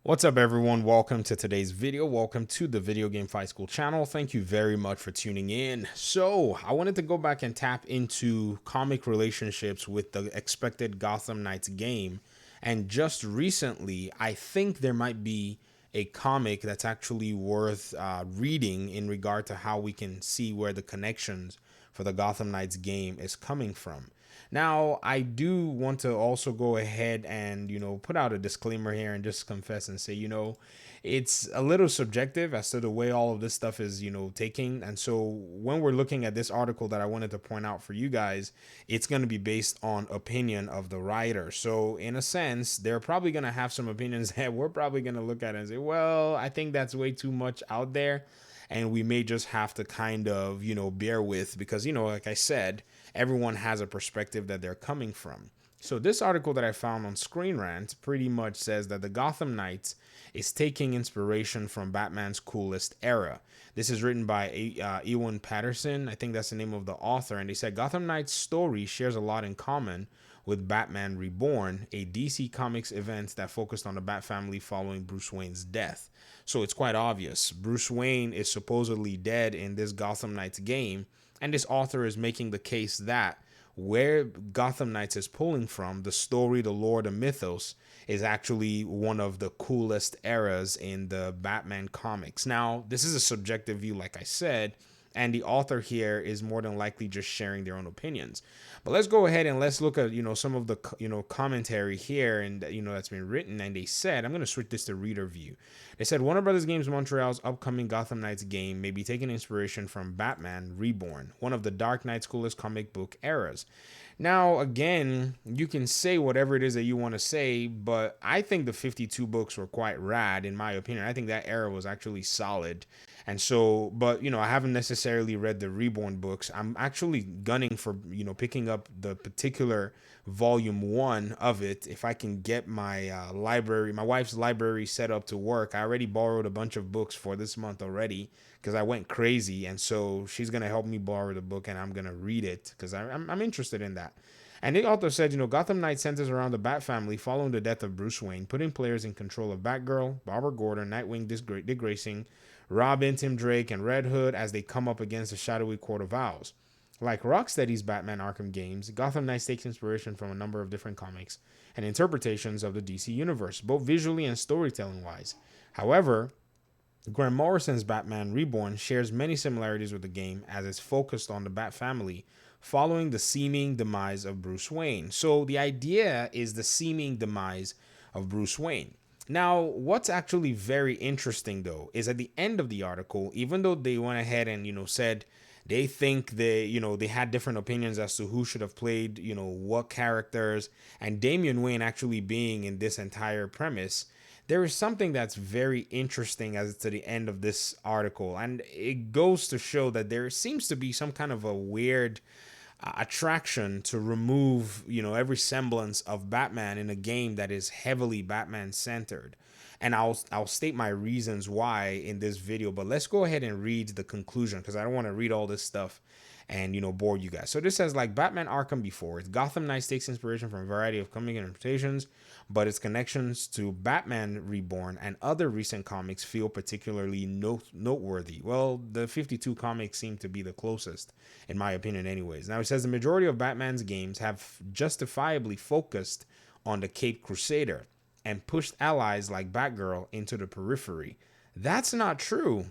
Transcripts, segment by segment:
What's up, everyone? Welcome to today's video. Welcome to the Video Game Fight School channel. Thank you very much for tuning in. So I wanted to go back and tap into comic relationships with the expected Gotham Knights game. And just recently, I think there might be a comic that's actually worth reading in regard to how we can see where the connections for the Gotham Knights game is coming from. Now, I do want to also go ahead and, put out a disclaimer here and just confess and say, it's a little subjective as to the way all of this stuff is, taking. And so when we're looking at this article that I wanted to point out for you guys, it's going to be based on opinion of the writer. So in a sense, they're probably going to have some opinions that we're probably going to look at and say, well, I think that's way too much out there. And we may just have to kind of, bear with because, like I said, everyone has a perspective that they're coming from. So this article that I found on Screen Rant pretty much says that the Gotham Knights is taking inspiration from Batman's coolest era. This is written by Ewan Patterson. I think that's the name of the author. And they said Gotham Knights' story shares a lot in common with Batman Reborn, a DC Comics event that focused on the Bat family following Bruce Wayne's death. So it's quite obvious. Bruce Wayne is supposedly dead in this Gotham Knights game, and this author is making the case that where Gotham Knights is pulling from, the story, the lore, the mythos, is actually one of the coolest eras in the Batman comics. Now, this is a subjective view, like I said, and the author here is more than likely just sharing their own opinions. But let's go ahead and let's look at, some of the, commentary here and, that's been written. And they said, I'm going to switch this to reader view. They said Warner Brothers Games Montreal's upcoming Gotham Knights game may be taking inspiration from Batman Reborn, one of the Dark Knight's coolest comic book eras. Now, again, you can say whatever it is that you want to say, but I think the 52 books were quite rad, in my opinion. I think that era was actually solid. And so, but, I haven't necessarily read the Reborn books. I'm actually gunning for, picking up the particular volume 1 of it. If I can get my library, my wife's library set up to work. I already borrowed a bunch of books for this month already because I went crazy. And so she's going to help me borrow the book and I'm going to read it because I'm interested in that. And the author said, Gotham Knights centers around the Bat family following the death of Bruce Wayne, putting players in control of Batgirl, Barbara Gordon, Nightwing, Dick Grayson, Robin, Tim Drake, and Red Hood as they come up against the shadowy Court of Owls. Like Rocksteady's Batman Arkham games, Gotham Knights takes inspiration from a number of different comics and interpretations of the DC universe, both visually and storytelling-wise. However, Grant Morrison's Batman Reborn shares many similarities with the game as it's focused on the Bat family following the seeming demise of Bruce Wayne. So the idea is the seeming demise of Bruce Wayne. Now, what's actually very interesting, though, is at the end of the article, even though they went ahead and, said they think they had different opinions as to who should have played, what characters, and Damian Wayne actually being in this entire premise, there is something that's very interesting as to the end of this article. And it goes to show that there seems to be some kind of a weird attraction to remove, every semblance of Batman in a game that is heavily Batman centered. And I'll state my reasons why in this video, but let's go ahead and read the conclusion because I don't want to read all this stuff and, bore you guys. So this says, like Batman Arkham before, Gotham Knights takes inspiration from a variety of comic interpretations, but its connections to Batman Reborn and other recent comics feel particularly noteworthy. Well, the 52 comics seem to be the closest, in my opinion anyways. Now, it says the majority of Batman's games have justifiably focused on the Caped Crusader and pushed allies like Batgirl into the periphery. That's not true.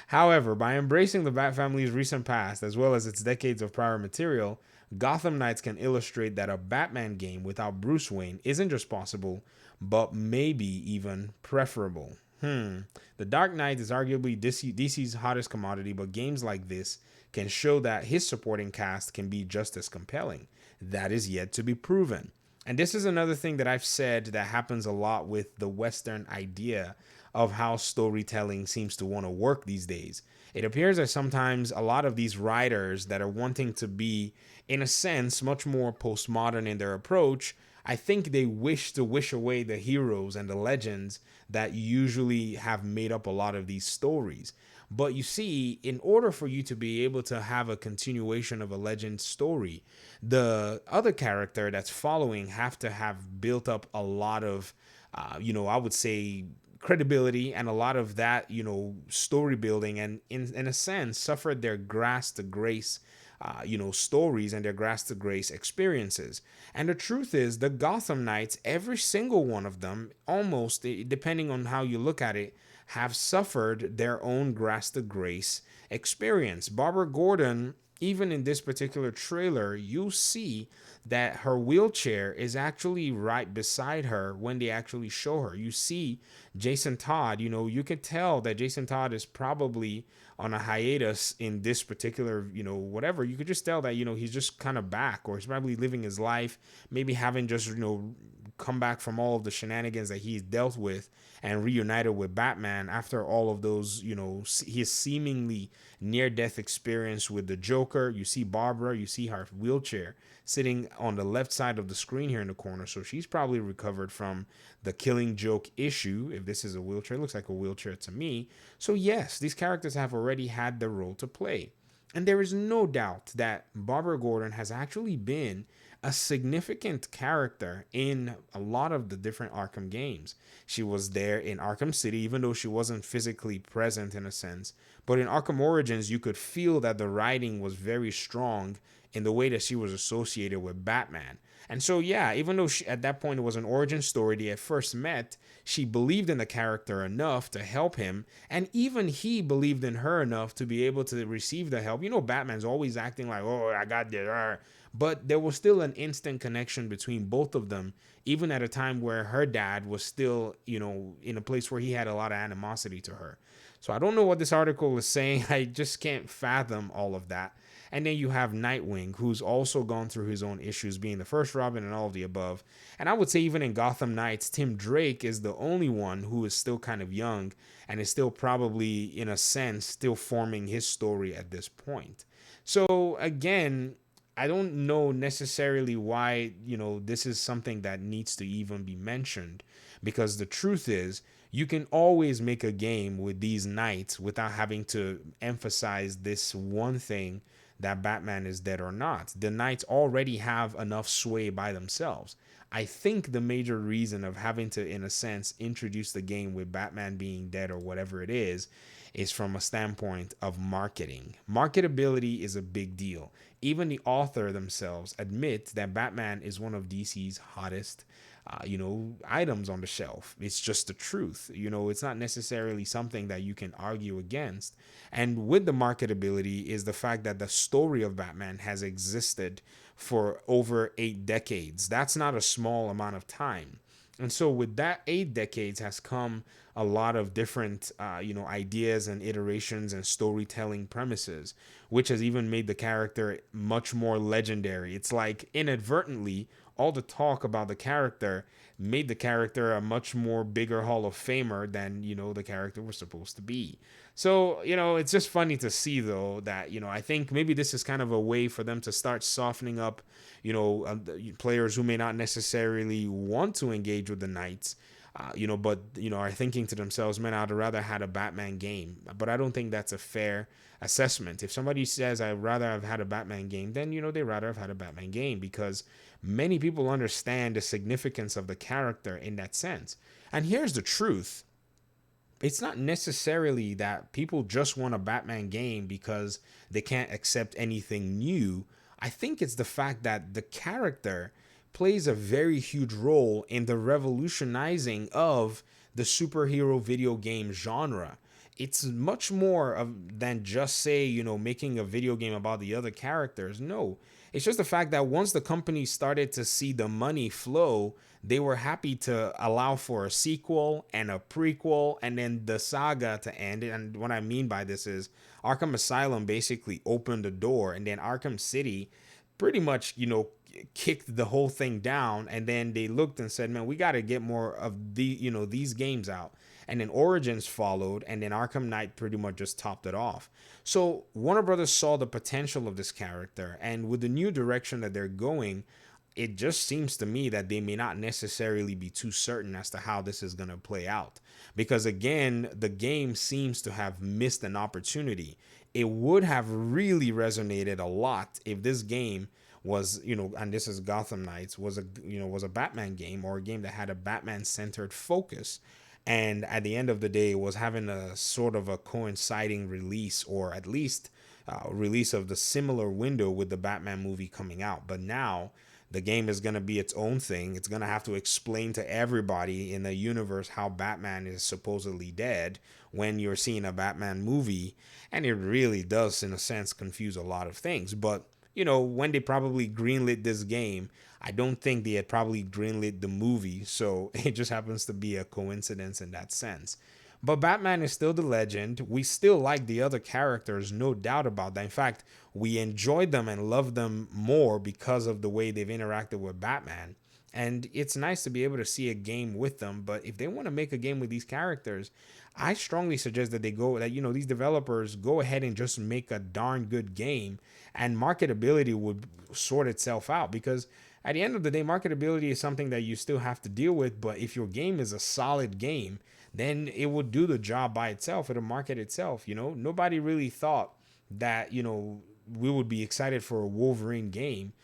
However, by embracing the Bat family's recent past as well as its decades of prior material, Gotham Knights can illustrate that a Batman game without Bruce Wayne isn't just possible, but maybe even preferable. The Dark Knight is arguably DC's hottest commodity, but games like this can show that his supporting cast can be just as compelling. That is yet to be proven. And this is another thing that I've said that happens a lot with the Western idea of how storytelling seems to want to work these days. It appears that sometimes a lot of these writers that are wanting to be, in a sense, much more postmodern in their approach, I think they wish away the heroes and the legends that usually have made up a lot of these stories. But you see, in order for you to be able to have a continuation of a legend story, the other character that's following have to have built up a lot of, I would say, credibility and a lot of that, story building, and in a sense, suffered their grass to grace stories and their grass to grace experiences. And the truth is, the Gotham Knights, every single one of them, almost, depending on how you look at it, have suffered their own grass to grace experience. Barbara Gordon, even in this particular trailer, you see that her wheelchair is actually right beside her when they actually show her. You see Jason Todd, you could tell that Jason Todd is probably on a hiatus in this particular, whatever. You could just tell that, he's just kind of back, or he's probably living his life, maybe having just, come back from all of the shenanigans that he's dealt with and reunited with Batman after all of those, his seemingly near-death experience with the Joker. You see Barbara, you see her wheelchair sitting on the left side of the screen here in the corner. So she's probably recovered from the Killing Joke issue. If this is a wheelchair, it looks like a wheelchair to me. So yes, these characters have already had their role to play. And there is no doubt that Barbara Gordon has actually been a significant character in a lot of the different Arkham games. She was there in Arkham City, even though she wasn't physically present in a sense. But in Arkham Origins, you could feel that the writing was very strong in the way that she was associated with Batman. And so, yeah, even though at that point it was an origin story they had first met, she believed in the character enough to help him, and even he believed in her enough to be able to receive the help. Batman's always acting like, oh, I got this. But there was still an instant connection between both of them, even at a time where her dad was still, in a place where he had a lot of animosity to her. So I don't know what this article is saying. I just can't fathom all of that. And then you have Nightwing, who's also gone through his own issues, being the first Robin and all of the above. And I would say even in Gotham Knights, Tim Drake is the only one who is still kind of young and is still probably, in a sense, still forming his story at this point. So again, I don't know necessarily why, this is something that needs to even be mentioned, because the truth is, you can always make a game with these knights without having to emphasize this one thing, that Batman is dead or not. The knights already have enough sway by themselves. I think the major reason of having to, in a sense, introduce the game with Batman being dead or whatever it is from a standpoint of marketing. Marketability is a big deal. Even the author themselves admit that Batman is one of DC's hottest items on the shelf. It's just the truth. It's not necessarily something that you can argue against. And with the marketability is the fact that the story of Batman has existed for over 8 decades. That's not a small amount of time. And so with that 8 decades has come a lot of different, ideas and iterations and storytelling premises, which has even made the character much more legendary. It's like inadvertently, all the talk about the character made the character a much more bigger Hall of Famer than, the character was supposed to be. So, it's just funny to see, though, that, I think maybe this is kind of a way for them to start softening up, players who may not necessarily want to engage with the Knights, but, are thinking to themselves, man, I'd rather had a Batman game. But I don't think that's a fair assessment. If somebody says I'd rather have had a Batman game, then, they'd rather have had a Batman game, because many people understand the significance of the character in that sense. And here's the truth. It's not necessarily that people just want a Batman game because they can't accept anything new. I think it's the fact that the character plays a very huge role in the revolutionizing of the superhero video game genre. It's much more than just, say, making a video game about the other characters. No, it's just the fact that once the company started to see the money flow, they were happy to allow for a sequel and a prequel and then the saga to end. And what I mean by this is Arkham Asylum basically opened the door, and then Arkham City pretty much, kicked the whole thing down. And then they looked and said, man, we got to get more of these games out. And then Origins followed, and then Arkham Knight pretty much just topped it off. So Warner Brothers saw the potential of this character, and with the new direction that they're going, it just seems to me that they may not necessarily be too certain as to how this is going to play out. Because again, the game seems to have missed an opportunity. It would have really resonated a lot if this game was, and this is Gotham Knights, was a Batman game, or a game that had a Batman centered focus. And at the end of the day, it was having a sort of a coinciding release, or at least release of the similar window with the Batman movie coming out. But now the game is going to be its own thing. It's going to have to explain to everybody in the universe how Batman is supposedly dead when you're seeing a Batman movie. And it really does, in a sense, confuse a lot of things. But, when they probably greenlit this game, I don't think they had probably greenlit the movie. So it just happens to be a coincidence in that sense. But Batman is still the legend. We still like the other characters, no doubt about that. In fact, we enjoyed them and loved them more because of the way they've interacted with Batman. And it's nice to be able to see a game with them. But if they want to make a game with these characters, I strongly suggest that these developers go ahead and just make a darn good game, and marketability would sort itself out. Because at the end of the day, marketability is something that you still have to deal with. But if your game is a solid game, then it would do the job by itself. It'll market itself. Nobody really thought that, we would be excited for a Wolverine game.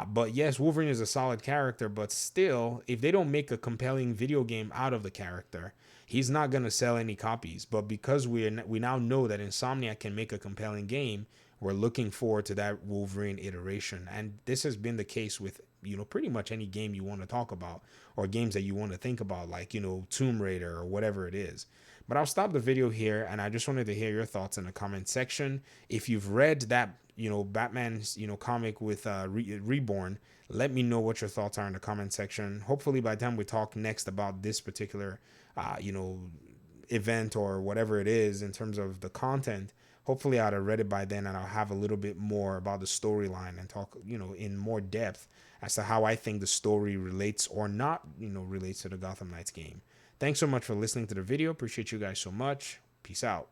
But yes, Wolverine is a solid character, but still, if they don't make a compelling video game out of the character, he's not going to sell any copies. But because we now know that Insomniac can make a compelling game, we're looking forward to that Wolverine iteration. And this has been the case with, pretty much any game you want to talk about, or games that you want to think about, like, Tomb Raider or whatever it is. But I'll stop the video here, and I just wanted to hear your thoughts in the comment section. If you've read that, Batman's, comic with Reborn, let me know what your thoughts are in the comment section. Hopefully by the time we talk next about this particular, event or whatever it is in terms of the content, hopefully I'd have read it by then, and I'll have a little bit more about the storyline and talk, in more depth as to how I think the story relates or not, relates to the Gotham Knights game. Thanks so much for listening to the video. Appreciate you guys so much. Peace out.